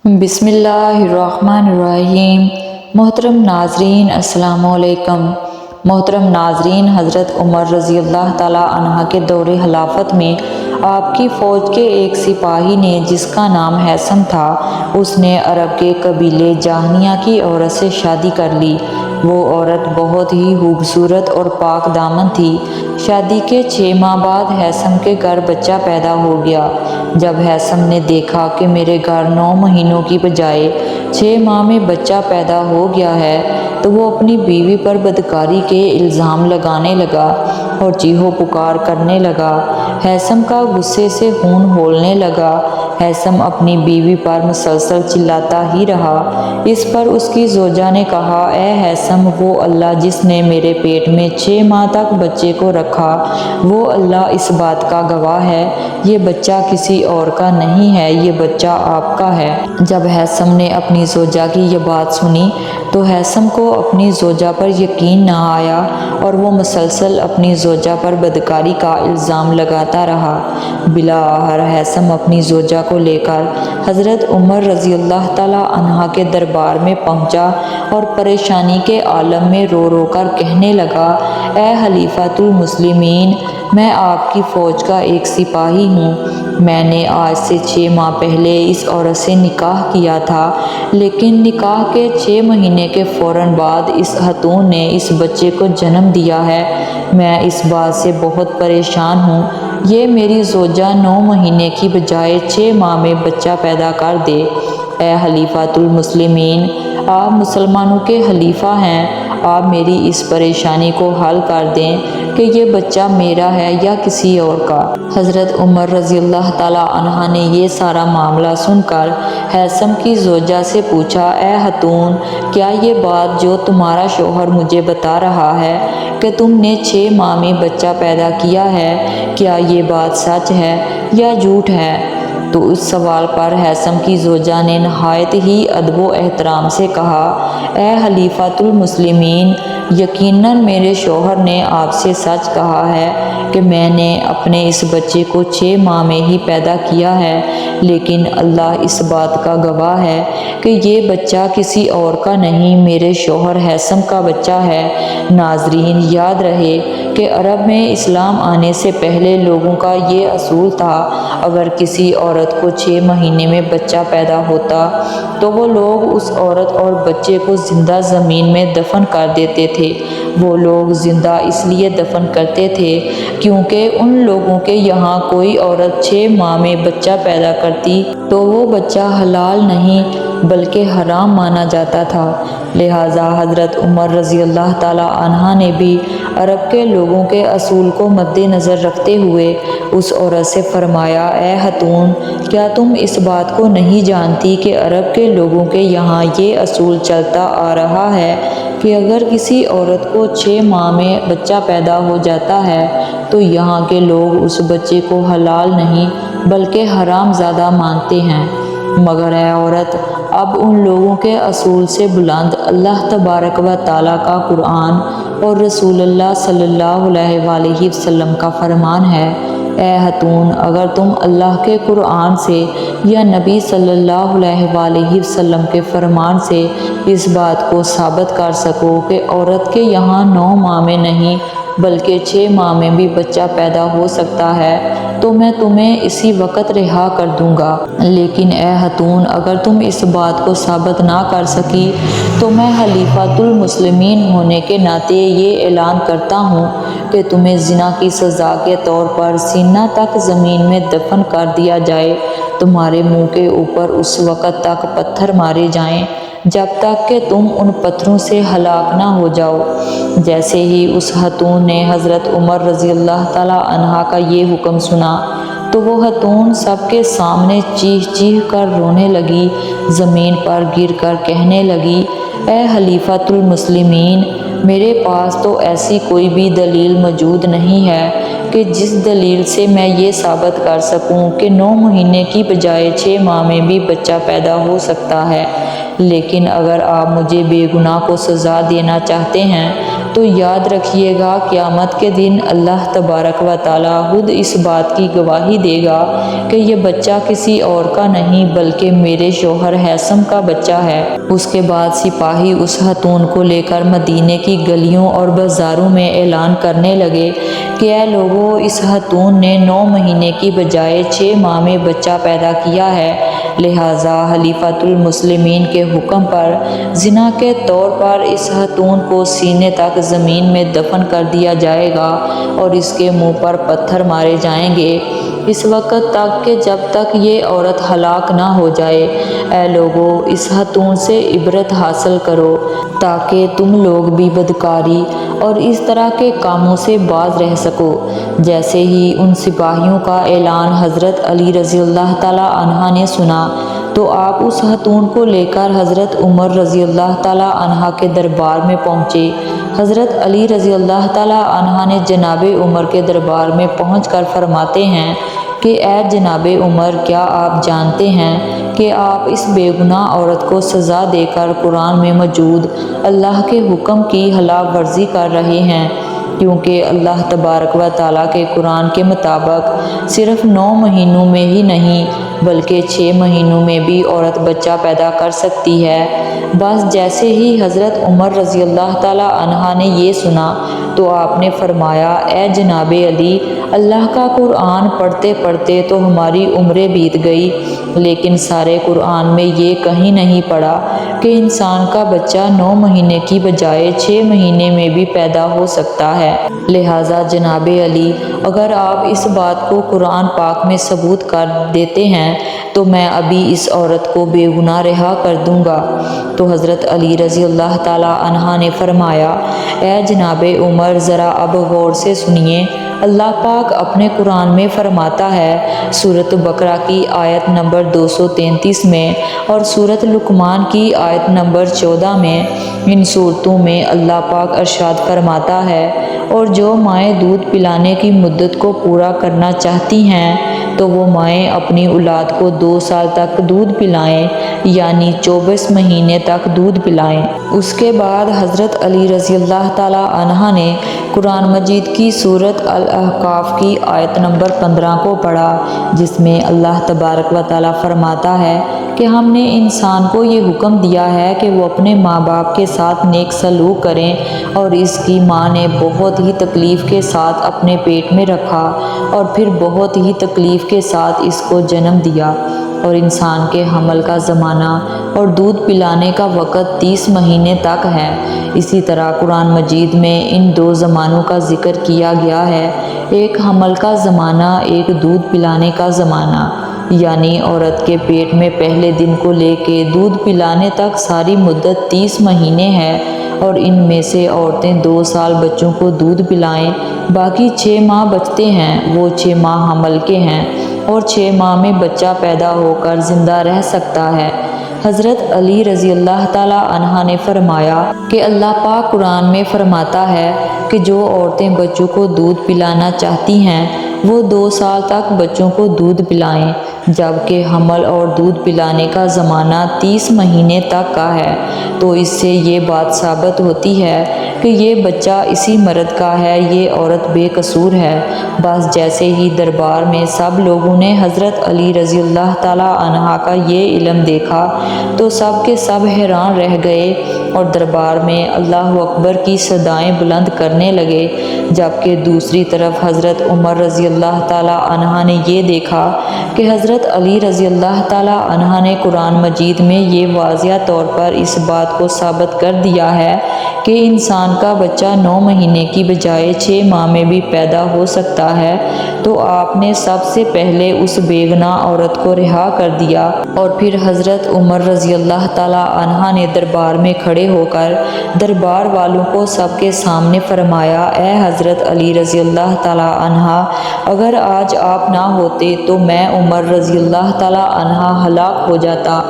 بسم اللہ الرحمن الرحیم۔ محترم ناظرین السلام علیکم۔ محترم ناظرین، حضرت عمر رضی اللہ تعالیٰ عنہ کے دور خلافت میں آپ کی فوج کے ایک سپاہی نے، جس کا نام ہیثم تھا، اس نے عرب کے قبیلے جہنیہ کی عورت سے شادی کر لی۔ وہ عورت بہت ہی خوبصورت اور پاک دامن تھی۔ شادی کے 6 ماہ بعد ہیثم کے گھر بچہ پیدا ہو گیا۔ جب ہیثم نے دیکھا کہ میرے گھر 9 مہینوں کی بجائے 6 ماہ میں بچہ پیدا ہو گیا ہے، تو وہ اپنی بیوی پر بدکاری کے الزام لگانے لگا اور چیخو پکار کرنے لگا۔ ہیثم کا غصے سے خون کھولنے لگا۔ ہیثم اپنی بیوی پر مسلسل چلاتا ہی رہا۔ اس پر اس کی زوجہ نے کہا، اے ہیثم، وہ اللہ جس نے میرے پیٹ میں 6 ماہ تک بچے کو رکھا، وہ اللہ اس بات کا گواہ ہے، یہ بچہ کسی اور کا نہیں ہے، یہ بچہ آپ کا ہے۔ جب ہیثم نے اپنی زوجہ کی یہ بات سنی تو ہیثم کو اپنی زوجہ پر یقین نہ آیا اور وہ مسلسل اپنی زوجہ پر بدکاری کا الزام لگاتا رہا۔ بالآخر ہیثم اپنی زوجہ کو لے کر حضرت عمر رضی اللہ تعالیٰ عنہ کے دربار میں پہنچا اور پریشانی کے عالم میں رو رو کر کہنے لگا، اے خلیفۃ المسلمین، میں آپ کی فوج کا ایک سپاہی ہوں۔ میں نے آج سے 6 ماہ پہلے اس عورت سے نکاح کیا تھا، لیکن نکاح کے 6 مہینے کے فوراً بعد اس خاتون نے اس بچے کو جنم دیا ہے۔ میں اس بات سے بہت پریشان ہوں، یہ میری زوجہ 9 مہینے کی بجائے 6 ماہ میں بچہ پیدا کر دے۔ اے خلیفۃ المسلمین، آپ مسلمانوں کے خلیفہ ہیں، آپ میری اس پریشانی کو حل کر دیں کہ یہ بچہ میرا ہے یا کسی اور کا۔ حضرت عمر رضی اللہ تعالیٰ عنہ نے یہ سارا معاملہ سن کر ہیثم کی زوجہ سے پوچھا، اے خاتون، کیا یہ بات جو تمہارا شوہر مجھے بتا رہا ہے کہ تم نے 6 ماہ میں بچہ پیدا کیا ہے، کیا یہ بات سچ ہے یا جھوٹ ہے؟ تو اس سوال پر ہیثم کی زوجہ نے نہایت ہی ادب و احترام سے کہا، اے خلیفۃ المسلمین، یقیناً میرے شوہر نے آپ سے سچ کہا ہے کہ میں نے اپنے اس بچے کو 6 ماہ میں ہی پیدا کیا ہے، لیکن اللہ اس بات کا گواہ ہے کہ یہ بچہ کسی اور کا نہیں، میرے شوہر ہیثم کا بچہ ہے۔ ناظرین، یاد رہے کہ عرب میں اسلام آنے سے پہلے لوگوں کا یہ اصول تھا، اگر کسی عورت کو 6 مہینے میں بچہ پیدا ہوتا تو وہ لوگ اس عورت اور بچے کو زندہ زمین میں دفن کر دیتے تھے۔ وہ لوگ زندہ اس لیے دفن کرتے تھے کیونکہ ان لوگوں کے یہاں کوئی عورت 6 ماہ میں بچہ پیدا کرتی تو وہ بچہ حلال نہیں بلکہ حرام مانا جاتا تھا۔ لہٰذا حضرت عمر رضی اللہ تعالیٰ عنہ نے بھی عرب کے لوگوں کے اصول کو مد نظر رکھتے ہوئے اس عورت سے فرمایا، اے خاتون، کیا تم اس بات کو نہیں جانتی کہ عرب کے لوگوں کے یہاں یہ اصول چلتا آ رہا ہے کہ اگر کسی عورت کو 6 ماہ میں بچہ پیدا ہو جاتا ہے تو یہاں کے لوگ اس بچے کو حلال نہیں بلکہ حرام زادہ مانتے ہیں؟ مگر اے عورت، اب ان لوگوں کے اصول سے بلند اللہ تبارک و تعالیٰ کا قرآن اور رسول اللہ صلی اللہ علیہ وآلہ وسلم کا فرمان ہے۔ اے خاتون، اگر تم اللہ کے قرآن سے یا نبی صلی اللہ علیہ وآلہ وسلم کے فرمان سے اس بات کو ثابت کر سکو کہ عورت کے یہاں 9 ماہ میں نہیں بلکہ 6 ماہ میں بھی بچہ پیدا ہو سکتا ہے تو میں تمہیں اسی وقت رہا کر دوں گا، لیکن اے خاتون، اگر تم اس بات کو ثابت نہ کر سکی تو میں خلیفۃ المسلمین ہونے کے ناطے یہ اعلان کرتا ہوں کہ تمہیں زنا کی سزا کے طور پر سینہ تک زمین میں دفن کر دیا جائے، تمہارے منہ کے اوپر اس وقت تک پتھر مارے جائیں جب تک کہ تم ان پتھروں سے ہلاک نہ ہو جاؤ۔ جیسے ہی اس خاتون نے حضرت عمر رضی اللہ تعالیٰ عنہ کا یہ حکم سنا تو وہ خاتون سب کے سامنے چیخ چیخ کر رونے لگی، زمین پر گر کر کہنے لگی، اے خلیفۃ المسلمین، میرے پاس تو ایسی کوئی بھی دلیل موجود نہیں ہے کہ جس دلیل سے میں یہ ثابت کر سکوں کہ 9 مہینے کی بجائے 6 ماہ میں بھی بچہ پیدا ہو سکتا ہے، لیکن اگر آپ مجھے بے گناہ کو سزا دینا چاہتے ہیں تو یاد رکھیے گا قیامت کے دن اللہ تبارک و تعالیٰ خود اس بات کی گواہی دے گا کہ یہ بچہ کسی اور کا نہیں بلکہ میرے شوہر ہیثم کا بچہ ہے۔ اس کے بعد سپاہی اس خاتون کو لے کر مدینے کی گلیوں اور بازاروں میں اعلان کرنے لگے کہ اے لوگو، اس خاتون نے 9 مہینے کی بجائے 6 ماہ میں بچہ پیدا کیا ہے، لہٰذا خلیفۃ المسلمین کے حکم پر زنا کے طور پر اس خاتون کو سینے تک زمین میں دفن کر دیا جائے گا اور اس کے منہ پر پتھر مارے جائیں گے اس وقت تک کہ جب تک یہ عورت ہلاک نہ ہو جائے۔ اے لوگو، اس خاتون سے عبرت حاصل کرو تاکہ تم لوگ بھی بدکاری اور اس طرح کے کاموں سے باز رہ سکو۔ جیسے ہی ان سپاہیوں کا اعلان حضرت علی رضی اللہ تعالیٰ عنہ نے سنا تو آپ اس خاتون کو لے کر حضرت عمر رضی اللہ تعالیٰ عنہ کے دربار میں پہنچے۔ حضرت علی رضی اللہ تعالیٰ عنہ نے جناب عمر کے دربار میں پہنچ کر فرماتے ہیں کہ اے جناب عمر، کیا آپ جانتے ہیں کہ آپ اس بے گناہ عورت کو سزا دے کر قرآن میں موجود اللہ کے حکم کی خلاف ورزی کر رہے ہیں، کیونکہ اللہ تبارک و تعالیٰ کے قرآن کے مطابق صرف 9 مہینوں میں ہی نہیں بلکہ 6 مہینوں میں بھی عورت بچہ پیدا کر سکتی ہے۔ بس جیسے ہی حضرت عمر رضی اللہ تعالیٰ عنہ نے یہ سنا تو آپ نے فرمایا، اے جناب علی، اللہ کا قرآن پڑھتے پڑھتے تو ہماری عمریں بیت گئی، لیکن سارے قرآن میں یہ کہیں نہیں پڑھا کہ انسان کا بچہ 9 مہینے کی بجائے 6 مہینے میں بھی پیدا ہو سکتا ہے۔ لہٰذا جناب علی، اگر آپ اس بات کو قرآن پاک میں ثبوت کر دیتے ہیں تو میں ابھی اس عورت کو بے گناہ رہا کر دوں گا۔ تو حضرت علی رضی اللہ تعالیٰ عنہ نے فرمایا، اے جناب عمر، ذرا اب غور سے سنیے، اللہ پاک اپنے قرآن میں فرماتا ہے، سورۃ بقرہ کی آیت نمبر 233 میں اور سورۃ لقمان کی آیت نمبر 14 میں، ان صورتوں میں اللہ پاک ارشاد فرماتا ہے، اور جو مائیں دودھ پلانے کی مدت کو پورا کرنا چاہتی ہیں تو وہ مائیں اپنی اولاد کو 2 سال تک دودھ پلائیں، یعنی 24 مہینے تک دودھ پلائیں۔ اس کے بعد حضرت علی رضی اللہ تعالیٰ عنہ نے قرآن مجید کی سورۃ الاحقاف کی آیت نمبر 15 کو پڑھا، جس میں اللہ تبارک و تعالیٰ فرماتا ہے کہ ہم نے انسان کو یہ حکم دیا ہے کہ وہ اپنے ماں باپ کے ساتھ نیک سلوک کریں، اور اس کی ماں نے بہت ہی تکلیف کے ساتھ اپنے پیٹ میں رکھا اور پھر بہت ہی تکلیف کے ساتھ اس کو جنم دیا، اور انسان کے حمل کا زمانہ اور دودھ پلانے کا وقت 30 مہینے تک ہے۔ اسی طرح قرآن مجید میں ان 2 زمانوں کا ذکر کیا گیا ہے، ایک حمل کا زمانہ، ایک دودھ پلانے کا زمانہ، یعنی عورت کے پیٹ میں پہلے دن کو لے کے دودھ پلانے تک ساری مدت 30 مہینے ہے، اور ان میں سے عورتیں 2 سال بچوں کو دودھ پلائیں، باقی 6 ماہ بچتے ہیں، وہ 6 ماہ حمل کے ہیں، اور 6 ماہ میں بچہ پیدا ہو کر زندہ رہ سکتا ہے۔ حضرت علی رضی اللہ تعالیٰ عنہ نے فرمایا کہ اللہ پاک قرآن میں فرماتا ہے کہ جو عورتیں بچوں کو دودھ پلانا چاہتی ہیں وہ 2 سال تک بچوں کو دودھ پلائیں، جبکہ حمل اور دودھ پلانے کا زمانہ 30 مہینے تک کا ہے۔ تو اس سے یہ بات ثابت ہوتی ہے کہ یہ بچہ اسی مرد کا ہے، یہ عورت بے قصور ہے۔ بس جیسے ہی دربار میں سب لوگوں نے حضرت علی رضی اللہ تعالیٰ عنہ کا یہ علم دیکھا تو سب کے سب حیران رہ گئے اور دربار میں اللہ اکبر کی صدائیں بلند کرنے لگے، جبکہ دوسری طرف حضرت عمر رضی اللہ تعالیٰ عنہ نے یہ دیکھا کہ حضرت علی رضی اللہ تعالیٰ عنہ نے قرآن مجید میں یہ واضح طور پر اس بات کو ثابت کر دیا ہے کہ انسان کا بچہ 9 مہینے کی بجائے 6 ماہ میں بھی پیدا ہو سکتا ہے، تو آپ نے سب سے پہلے اس بے گناہ عورت کو رہا کر دیا، اور پھر حضرت عمر رضی اللہ تعالیٰ عنہ نے دربار میں کھڑے ہو کر دربار والوں کو سب کے سامنے فرمایا، اے حضرت علی رضی اللہ تعالیٰ عنہ، اگر آج آپ نہ ہوتے تو میں عمر رضی اللہ تعالیٰ عنہ ہلاک ہو جاتا۔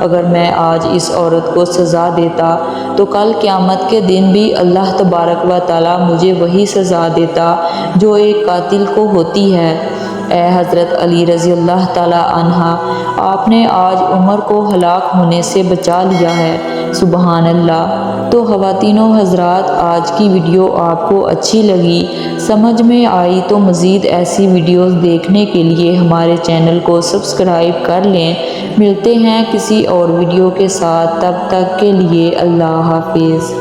اگر میں آج اس عورت کو سزا دیتا تو کل قیامت کے دن بھی اللہ تبارک و تعالیٰ مجھے وہی سزا دیتا جو ایک قاتل کو ہوتی ہے۔ اے حضرت علی رضی اللہ تعالی عنہ، آپ نے آج عمر کو ہلاک ہونے سے بچا لیا ہے۔ سبحان اللہ۔ تو خواتین و حضرات، آج کی ویڈیو آپ کو اچھی لگی، سمجھ میں آئی تو مزید ایسی ویڈیوز دیکھنے کے لیے ہمارے چینل کو سبسکرائب کر لیں۔ ملتے ہیں کسی اور ویڈیو کے ساتھ، تب تک کے لیے اللہ حافظ۔